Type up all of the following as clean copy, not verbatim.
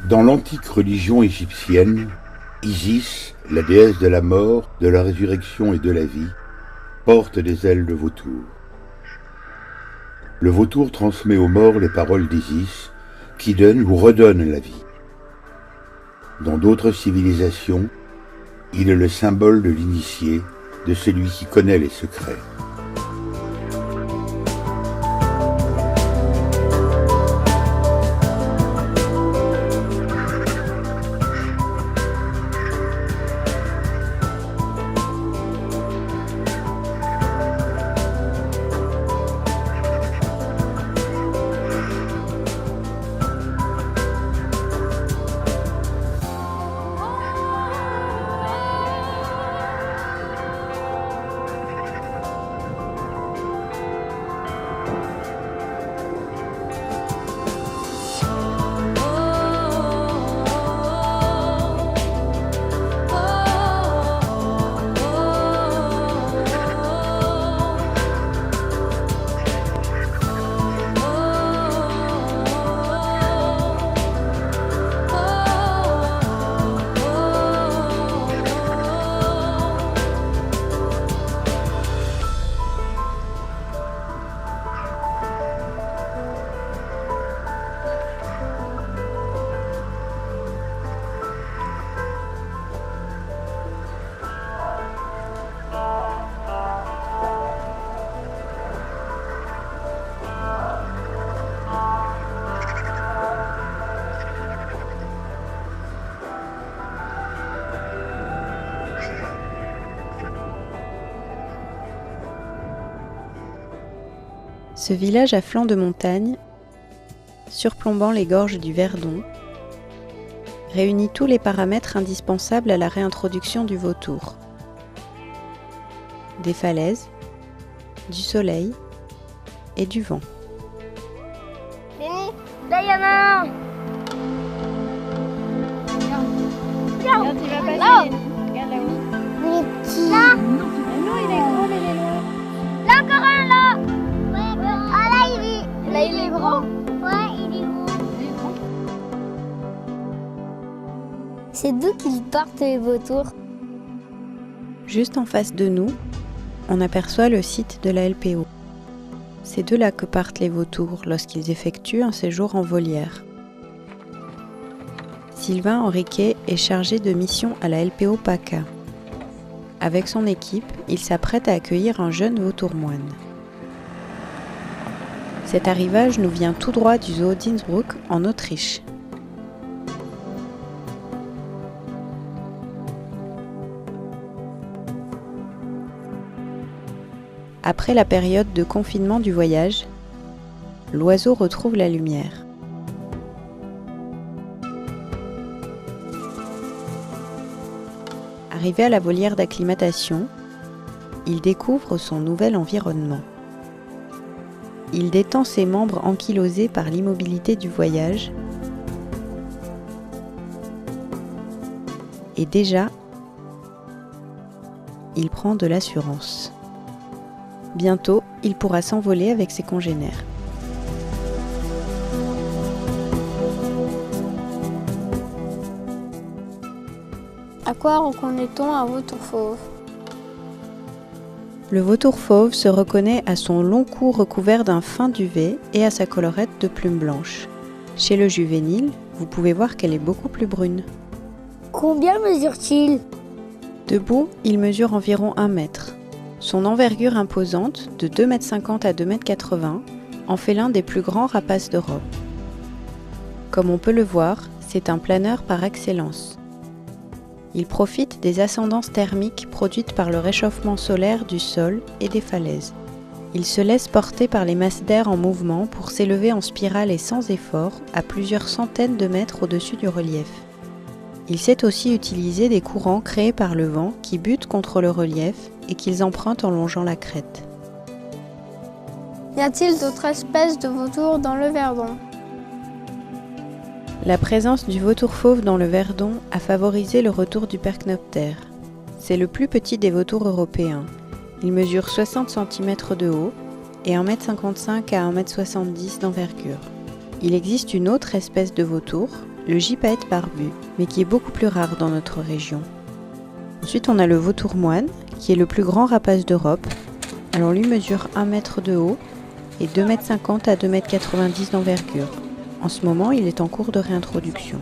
Dans l'antique religion égyptienne, Isis, la déesse de la mort, de la résurrection et de la vie, porte des ailes de vautour. Le vautour transmet aux morts les paroles d'Isis, qui donnent ou redonnent la vie. Dans d'autres civilisations, il est le symbole de l'initié, de celui qui connaît les secrets. Ce village à flanc de montagne, surplombant les gorges du Verdon, réunit tous les paramètres indispensables à la réintroduction du vautour. Des falaises, du soleil et du vent. Denis, là il y en a un. Regarde, il va passer. Là. Regarde là-haut. Il est petit. Là. Non, il est gros, il est loin. Là encore un là. Ouais, ah là il est gros. Ouais, il est gros. C'est d'où qu'ils partent les vautours? Juste en face de nous, on aperçoit le site de la LPO. C'est de là que partent les vautours lorsqu'ils effectuent un séjour en volière. Sylvain Henriquet est chargé de mission à la LPO PACA. Avec son équipe, il s'apprête à accueillir un jeune vautour moine. Cet arrivage nous vient tout droit du zoo d'Innsbruck en Autriche. Après la période de confinement du voyage, l'oiseau retrouve la lumière. Arrivé à la volière d'acclimatation, il découvre son nouvel environnement. Il détend ses membres ankylosés par l'immobilité du voyage et déjà, il prend de l'assurance. Bientôt, il pourra s'envoler avec ses congénères. À quoi reconnaît-on un vautour fauve? Le vautour fauve se reconnaît à son long cou recouvert d'un fin duvet et à sa collerette de plumes blanches. Chez le juvénile, vous pouvez voir qu'elle est beaucoup plus brune. Combien mesure-t-il? Debout, il mesure environ 1 mètre. Son envergure imposante, de 2,50 m à 2,80 m, en fait l'un des plus grands rapaces d'Europe. Comme on peut le voir, c'est un planeur par excellence. Il profite des ascendances thermiques produites par le réchauffement solaire du sol et des falaises. Il se laisse porter par les masses d'air en mouvement pour s'élever en spirale et sans effort à plusieurs centaines de mètres au-dessus du relief. Il sait aussi utiliser des courants créés par le vent qui butent contre le relief et qu'ils empruntent en longeant la crête. Y a-t-il d'autres espèces de vautours dans le Verdon? La présence du vautour fauve dans le Verdon a favorisé le retour du percnoptère. C'est le plus petit des vautours européens. Il mesure 60 cm de haut et 1,55 m à 1,70 m d'envergure. Il existe une autre espèce de vautour, le gypaète barbu, mais qui est beaucoup plus rare dans notre région. Ensuite, on a le vautour moine, qui est le plus grand rapace d'Europe. Alors lui mesure 1 mètre de haut et 2,50 m à 2,90 m d'envergure. En ce moment, il est en cours de réintroduction.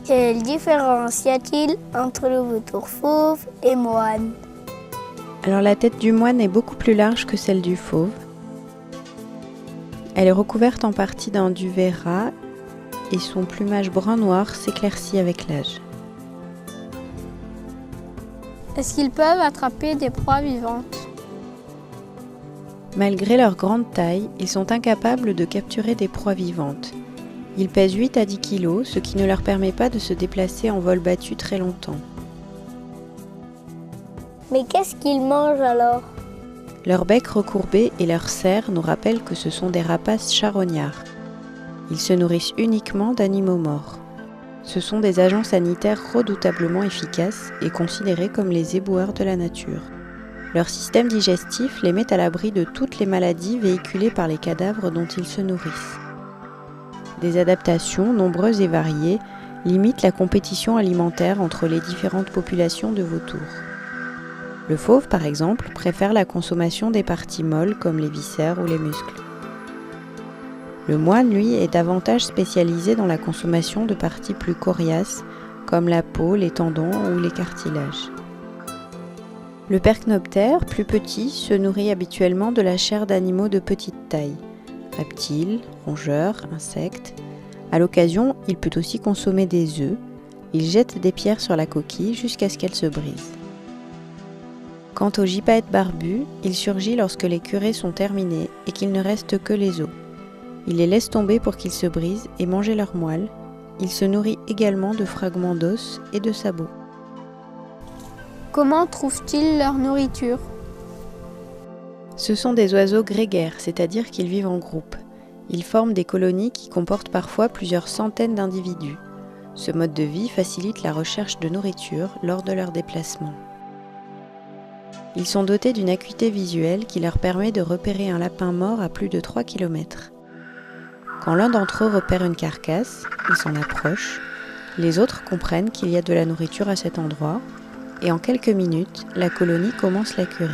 Quelle différence y a-t-il entre le vautour fauve et moine? Alors la tête du moine est beaucoup plus large que celle du fauve. Elle est recouverte en partie d'un duvet ras et son plumage brun-noir s'éclaircit avec l'âge. Est-ce qu'ils peuvent attraper des proies vivantes? Malgré leur grande taille, ils sont incapables de capturer des proies vivantes. Ils pèsent 8 à 10 kg, ce qui ne leur permet pas de se déplacer en vol battu très longtemps. Mais qu'est-ce qu'ils mangent alors? Leur bec recourbé et leur cerre nous rappellent que ce sont des rapaces charognards. Ils se nourrissent uniquement d'animaux morts. Ce sont des agents sanitaires redoutablement efficaces et considérés comme les éboueurs de la nature. Leur système digestif les met à l'abri de toutes les maladies véhiculées par les cadavres dont ils se nourrissent. Des adaptations, nombreuses et variées, limitent la compétition alimentaire entre les différentes populations de vautours. Le fauve, par exemple, préfère la consommation des parties molles comme les viscères ou les muscles. Le moine, lui, est davantage spécialisé dans la consommation de parties plus coriaces comme la peau, les tendons ou les cartilages. Le percnoptère, plus petit, se nourrit habituellement de la chair d'animaux de petite taille. Reptiles, rongeurs, insectes. À l'occasion, il peut aussi consommer des œufs. Il jette des pierres sur la coquille jusqu'à ce qu'elle se brise. Quant au gypaète barbu, il surgit lorsque les curées sont terminées et qu'il ne reste que les os. Il les laisse tomber pour qu'ils se brisent et manger leurs moelle. Il se nourrit également de fragments d'os et de sabots. Comment trouvent-ils leur nourriture? Ce sont des oiseaux grégaires, c'est-à-dire qu'ils vivent en groupe. Ils forment des colonies qui comportent parfois plusieurs centaines d'individus. Ce mode de vie facilite la recherche de nourriture lors de leurs déplacements. Ils sont dotés d'une acuité visuelle qui leur permet de repérer un lapin mort à plus de 3 km. Quand l'un d'entre eux repère une carcasse, ils s'en approchent. Les autres comprennent qu'il y a de la nourriture à cet endroit et en quelques minutes, la colonie commence la curée.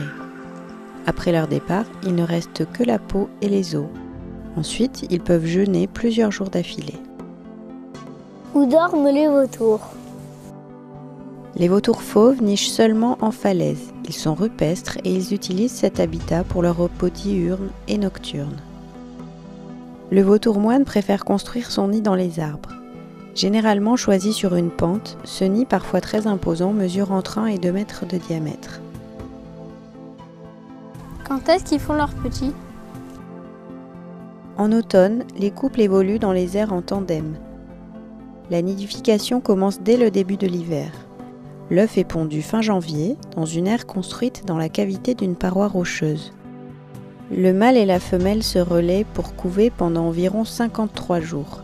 Après leur départ, il ne reste que la peau et les os. Ensuite, ils peuvent jeûner plusieurs jours d'affilée. Où dorment les vautours? Les vautours fauves nichent seulement en falaise. Ils sont rupestres et ils utilisent cet habitat pour leur repos diurne et nocturne. Le vautour moine préfère construire son nid dans les arbres. Généralement choisi sur une pente, ce nid parfois très imposant mesure entre 1 et 2 mètres de diamètre. Quand est-ce qu'ils font leurs petits? En automne, les couples évoluent dans les airs en tandem. La nidification commence dès le début de l'hiver. L'œuf est pondu fin janvier dans une aire construite dans la cavité d'une paroi rocheuse. Le mâle et la femelle se relaient pour couver pendant environ 53 jours.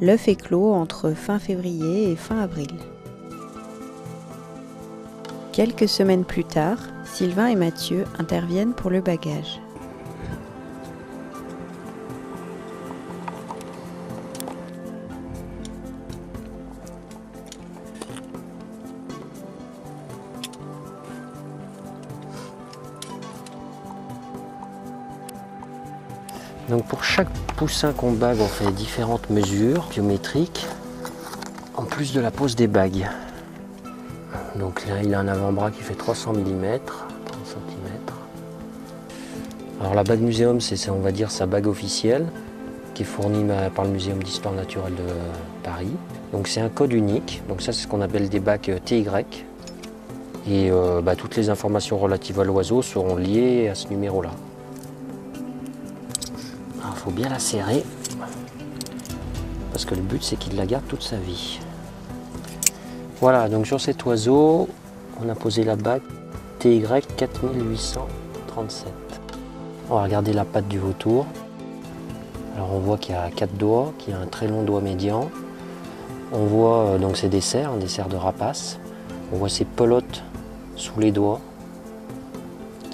L'œuf éclot entre fin février et fin avril. Quelques semaines plus tard, Sylvain et Mathieu interviennent pour le bagage. Donc pour chaque poussin qu'on bague, on fait différentes mesures biométriques, en plus de la pose des bagues. Donc là, il a un avant-bras qui fait 300 mm, 30 cm. Alors la bague muséum, c'est, on va dire, sa bague officielle, qui est fournie par le Muséum d'Histoire Naturelle de Paris. Donc c'est un code unique, donc ça c'est ce qu'on appelle des bagues TY. Et toutes les informations relatives à l'oiseau seront liées à ce numéro-là. Il faut bien la serrer, parce que le but c'est qu'il la garde toute sa vie. Voilà, donc sur cet oiseau, on a posé la bague TY 4837. On va regarder la patte du vautour. Alors on voit qu'il y a 4 doigts, qu'il y a un très long doigt médian. On voit donc c'est des cerfs de rapace. On voit ses pelotes sous les doigts,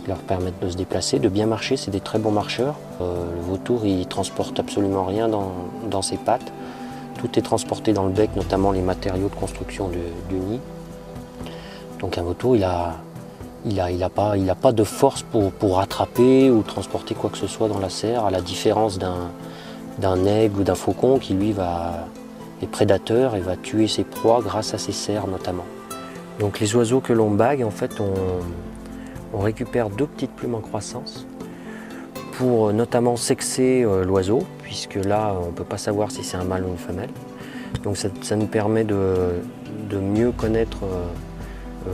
qui leur permettent de se déplacer, de bien marcher. C'est des très bons marcheurs. Le vautour, il transporte absolument rien dans ses pattes. Tout est transporté dans le bec, notamment les matériaux de construction du nid. Donc un vautour, il a pas de force pour attraper ou transporter quoi que ce soit dans la serre, à la différence d'un aigle ou d'un faucon qui lui est prédateur et va tuer ses proies grâce à ses serres notamment. Donc les oiseaux que l'on bague, en fait, on récupère 2 petites plumes en croissance pour notamment sexer l'oiseau, puisque là on ne peut pas savoir si c'est un mâle ou une femelle. Donc ça nous permet de mieux connaître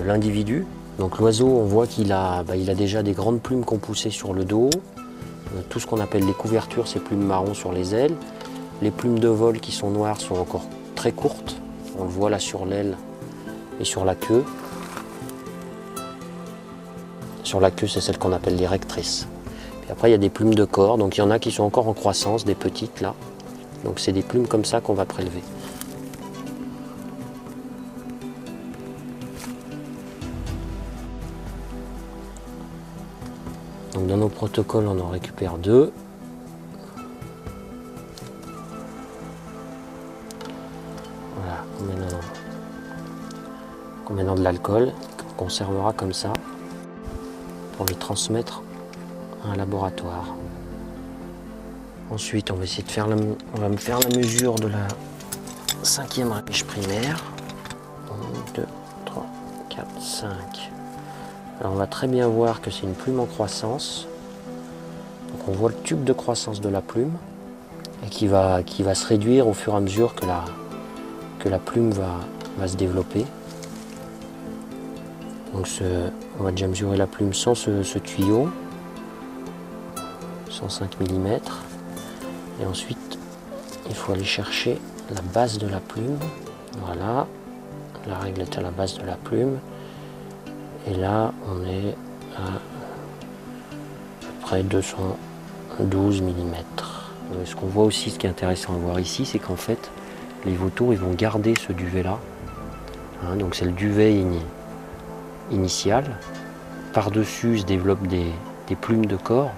l'individu. Donc l'oiseau, on voit qu'il a déjà des grandes plumes qui ont poussé sur le dos, tout ce qu'on appelle les couvertures, ces plumes marron sur les ailes. Les plumes de vol qui sont noires sont encore très courtes, on le voit là sur l'aile et sur la queue. Sur la queue, c'est celle qu'on appelle les rectrices. Puis après, il y a des plumes de corps, donc il y en a qui sont encore en croissance, des petites là. Donc c'est des plumes comme ça qu'on va prélever. Donc dans nos protocoles, on en récupère 2. Voilà, on met dans de l'alcool, qu'on conservera comme ça, pour les transmettre à un laboratoire. Ensuite, on va essayer de faire on va me faire la mesure de la 5e rèche primaire. 1, 2, 3, 4, 5. Alors on va très bien voir que c'est une plume en croissance. Donc on voit le tube de croissance de la plume et qui va se réduire au fur et à mesure que la plume va se développer. Donc on va déjà mesurer la plume sans ce tuyau, 105 mm. Et ensuite, il faut aller chercher la base de la plume. Voilà, la règle est à la base de la plume. Et là, on est à peu près 212 mm. Ce qu'on voit aussi, ce qui est intéressant à voir ici, c'est qu'en fait, les vautours, ils vont garder ce duvet-là. Hein, donc c'est le duvet initial. Par-dessus se développent des plumes de corps.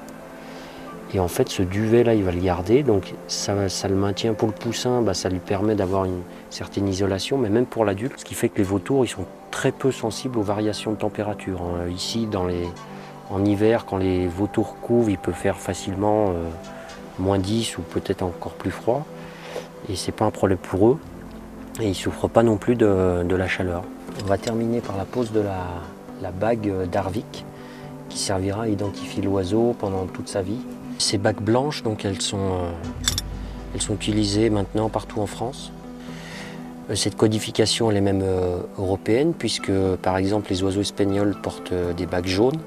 Et en fait, ce duvet-là, il va le garder. Donc ça le maintient pour le poussin, ça lui permet d'avoir une certaine isolation, mais même pour l'adulte, ce qui fait que les vautours, ils sont très peu sensibles aux variations de température. Ici, en hiver, quand les vautours couvent, il peut faire facilement moins 10 ou peut-être encore plus froid. Et c'est pas un problème pour eux. Et ils ne souffrent pas non plus de la chaleur. On va terminer par la pose de la bague d'Harvick, qui servira à identifier l'oiseau pendant toute sa vie. Ces bagues blanches, donc elles sont utilisées maintenant partout en France. Cette codification elle est même européenne, puisque par exemple les oiseaux espagnols portent des bagues jaunes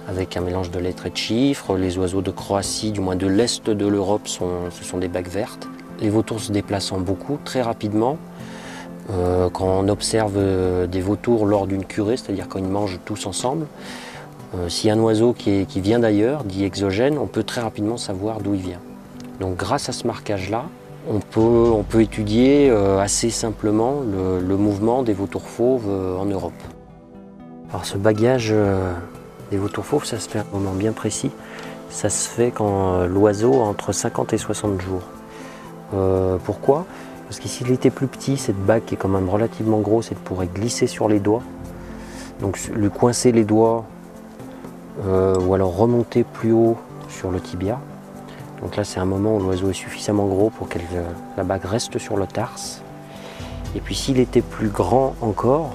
avec un mélange de lettres et de chiffres. Les oiseaux de Croatie, du moins de l'est de l'Europe, ce sont des bagues vertes. Les vautours se déplaçant beaucoup, très rapidement. Quand on observe des vautours lors d'une curée, c'est-à-dire quand ils mangent tous ensemble, si un oiseau qui vient d'ailleurs, dit exogène, on peut très rapidement savoir d'où il vient. Donc grâce à ce marquage-là, on peut étudier assez simplement le mouvement des vautours fauves en Europe. Alors ce bagage des vautours fauves, ça se fait à un moment bien précis. Ça se fait quand l'oiseau a entre 50 et 60 jours. Pourquoi ? Parce que s'il était plus petit, cette bague qui est quand même relativement grosse, elle pourrait glisser sur les doigts. Donc lui coincer les doigts ou alors remonter plus haut sur le tibia. Donc là c'est un moment où l'oiseau est suffisamment gros pour que la bague reste sur le tarse. Et puis s'il était plus grand encore,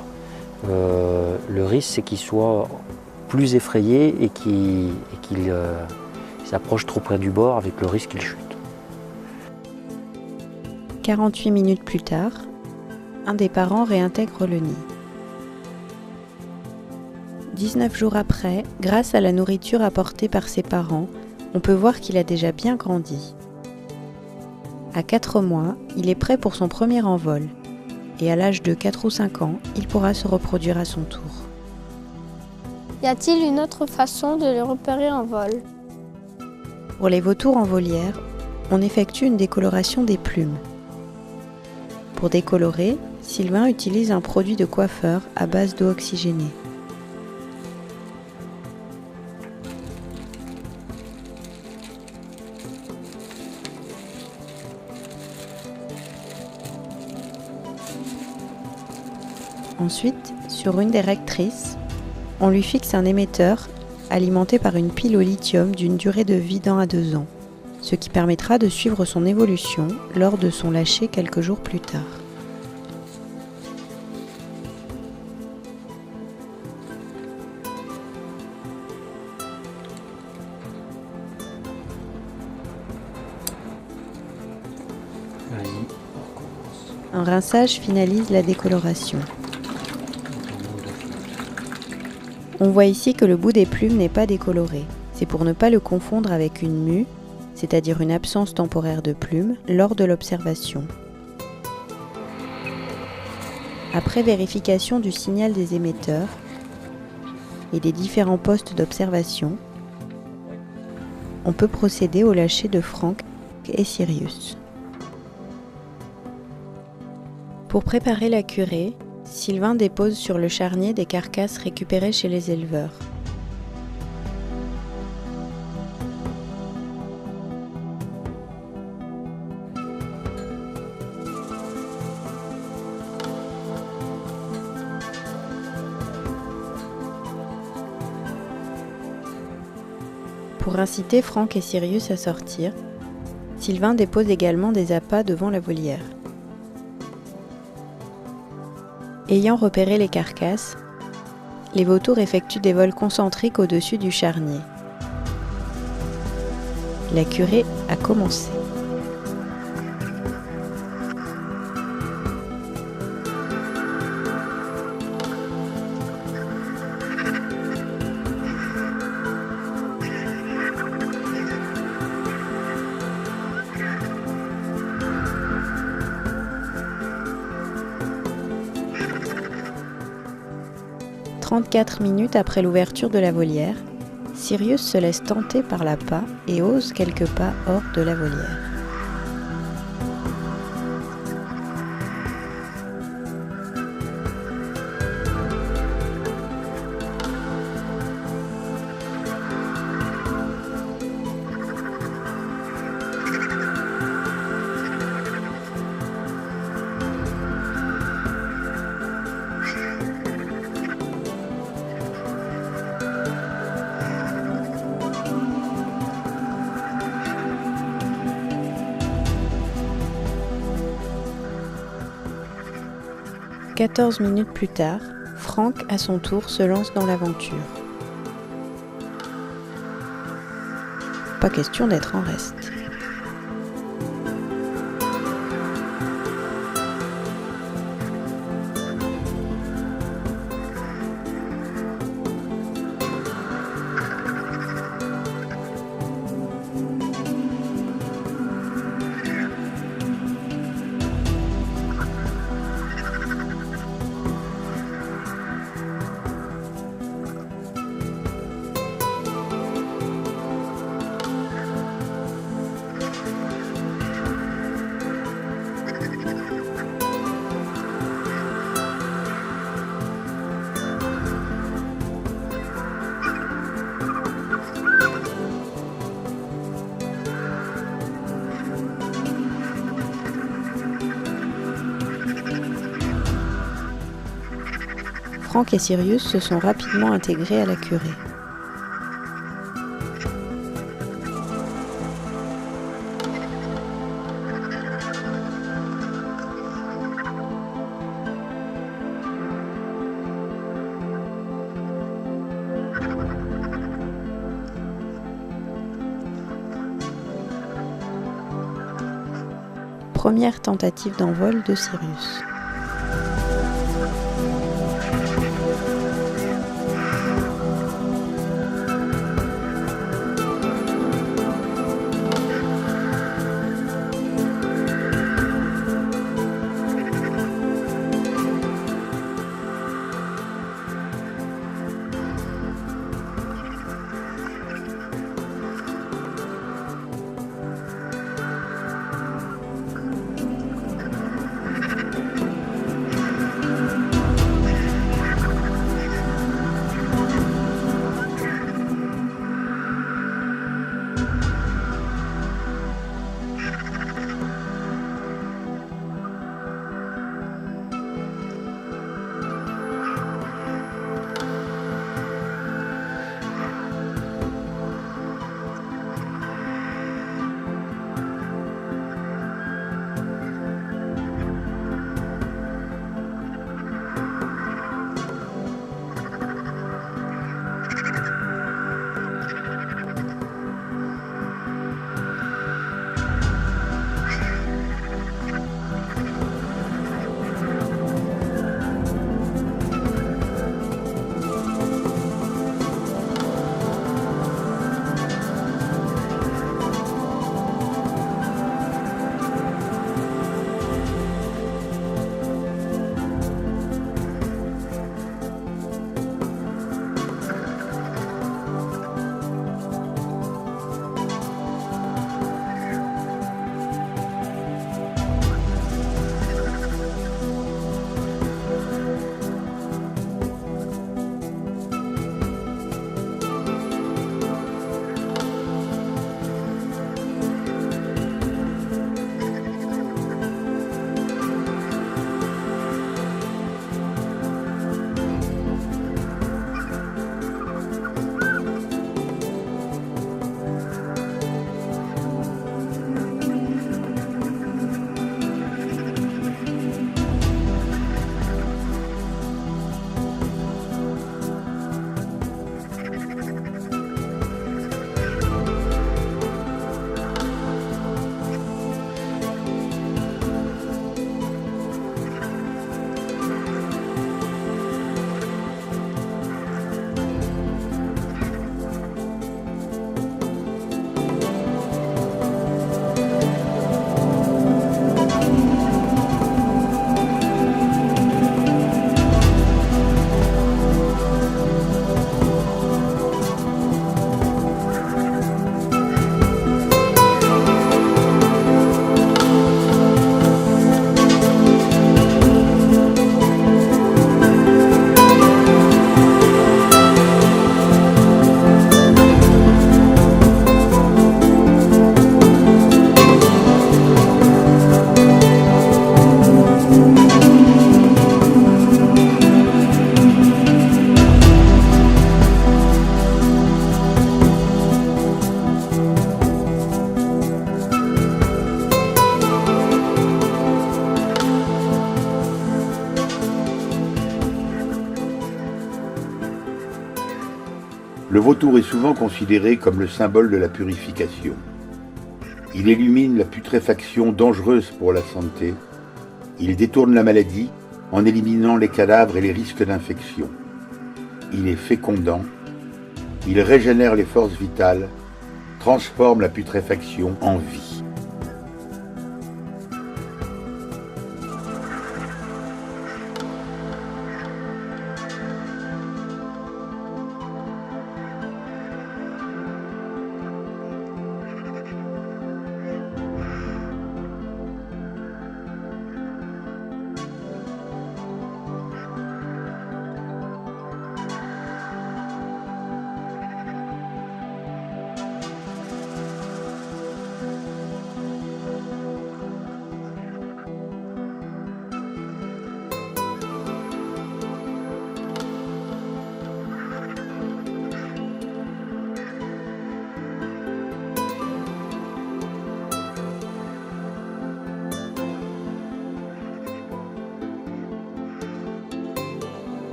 le risque c'est qu'il soit plus effrayé et qu'il s'approche trop près du bord avec le risque qu'il chute. 48 minutes plus tard, un des parents réintègre le nid. 19 jours après, grâce à la nourriture apportée par ses parents, on peut voir qu'il a déjà bien grandi. À 4 mois, il est prêt pour son premier envol. Et à l'âge de 4 ou 5 ans, il pourra se reproduire à son tour. Y a-t-il une autre façon de les repérer en vol? Pour les vautours en volière, on effectue une décoloration des plumes. Pour décolorer, Sylvain utilise un produit de coiffeur à base d'eau oxygénée. Ensuite, sur une des rectrices, on lui fixe un émetteur alimenté par une pile au lithium d'une durée de vie d'1 à 2 ans, ce qui permettra de suivre son évolution lors de son lâcher quelques jours plus tard. Un rinçage finalise la décoloration. On voit ici que le bout des plumes n'est pas décoloré. C'est pour ne pas le confondre avec une mue, c'est-à-dire une absence temporaire de plumes, lors de l'observation. Après vérification du signal des émetteurs et des différents postes d'observation, on peut procéder au lâcher de Franck et Sirius. Pour préparer la curée, Sylvain dépose sur le charnier des carcasses récupérées chez les éleveurs. Pour inciter Franck et Sirius à sortir, Sylvain dépose également des appâts devant la volière. Ayant repéré les carcasses, les vautours effectuent des vols concentriques au-dessus du charnier. La curée a commencé. « 34 minutes après l'ouverture de la volière, Sirius se laisse tenter par l'appât et ose quelques pas hors de la volière. « 14 minutes plus tard, Franck, à son tour, se lance dans l'aventure. Pas question d'être en reste. Franck et Sirius se sont rapidement intégrés à la curée. Première tentative d'envol de Sirius. vautour est souvent considéré comme le symbole de la purification. Il élimine la putréfaction dangereuse pour la santé. Il détourne la maladie en éliminant les cadavres et les risques d'infection. Il est fécondant. Il régénère les forces vitales, transforme la putréfaction en vie.